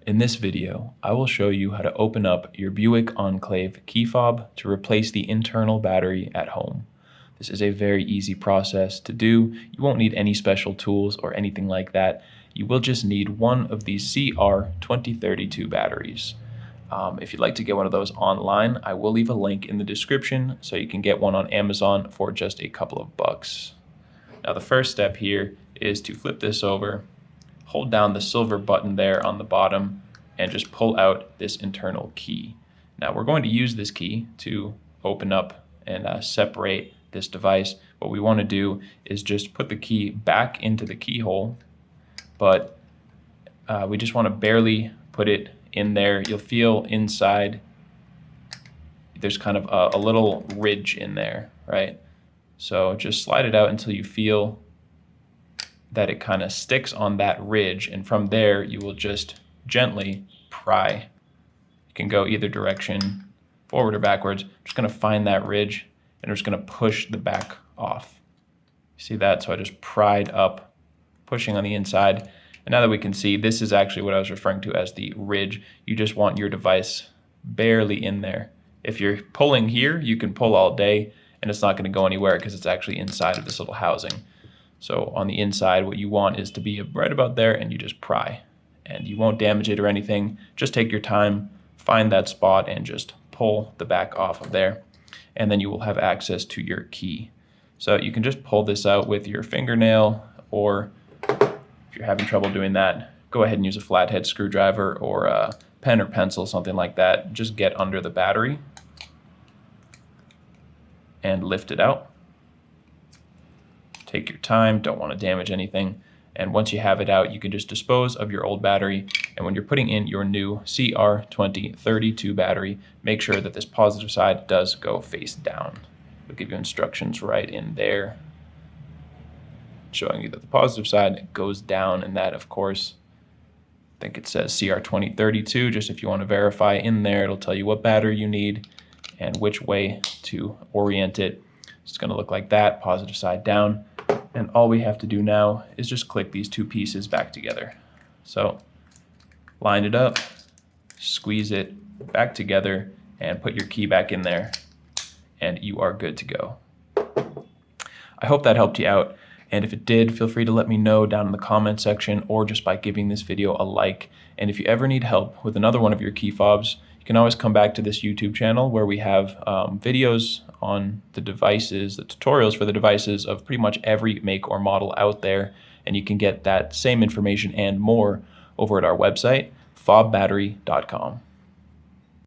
In this video, I will show you how to open up your Buick Enclave key fob to replace the internal battery at home. This is a very easy process to do. You won't need any special tools or anything like that. You will just need one of these CR2032 batteries. If you'd like to get one of those online, I will leave a link in the description so you can get one on Amazon for just a couple of bucks. Now the first step here is to flip this over, hold down the silver button there on the bottom, and just pull out this internal key. Now we're going to use this key to open up and separate this device. What we want to do is just put the key back into the keyhole, but we just want to barely put it in there. You'll feel inside there's kind of a little ridge in there, right? So just slide it out until you feel that it kind of sticks on that ridge, and from there you will just gently pry. You can go either direction, forward or backwards. I'm just going to find that ridge and I'm just going to push the back off. See that? So I just pried up, pushing on the inside. And now that we can see, this is actually what I was referring to as the ridge. You just want your device barely in there. If you're pulling here, you can pull all day and it's not going to go anywhere because it's actually inside of this little housing. So on the inside, what you want is to be right about there, and you just pry. And you won't damage it or anything. Just take your time, find that spot, and just pull the back off of there. And then you will have access to your key. So you can just pull this out with your fingernail, or if you're having trouble doing that, go ahead and use a flathead screwdriver or a pen or pencil, something like that. Just get under the battery and lift it out. Take your time, don't want to damage anything. And once you have it out, you can just dispose of your old battery. And when you're putting in your new CR2032 battery, make sure that this positive side does go face down. We'll give you instructions right in there, showing you that the positive side goes down, and that, of course, I think it says CR2032, just if you want to verify in there, it'll tell you what battery you need and which way to orient it. It's going to look like that, positive side down. And all we have to do now is just click these two pieces back together. So line it up, squeeze it back together, and put your key back in there, and you are good to go. I hope that helped you out. And if it did, feel free to let me know down in the comment section or just by giving this video a like. And if you ever need help with another one of your key fobs, you can always come back to this YouTube channel where we have videos on the devices, the tutorials for the devices of pretty much every make or model out there. And you can get that same information and more over at our website, fobbattery.com.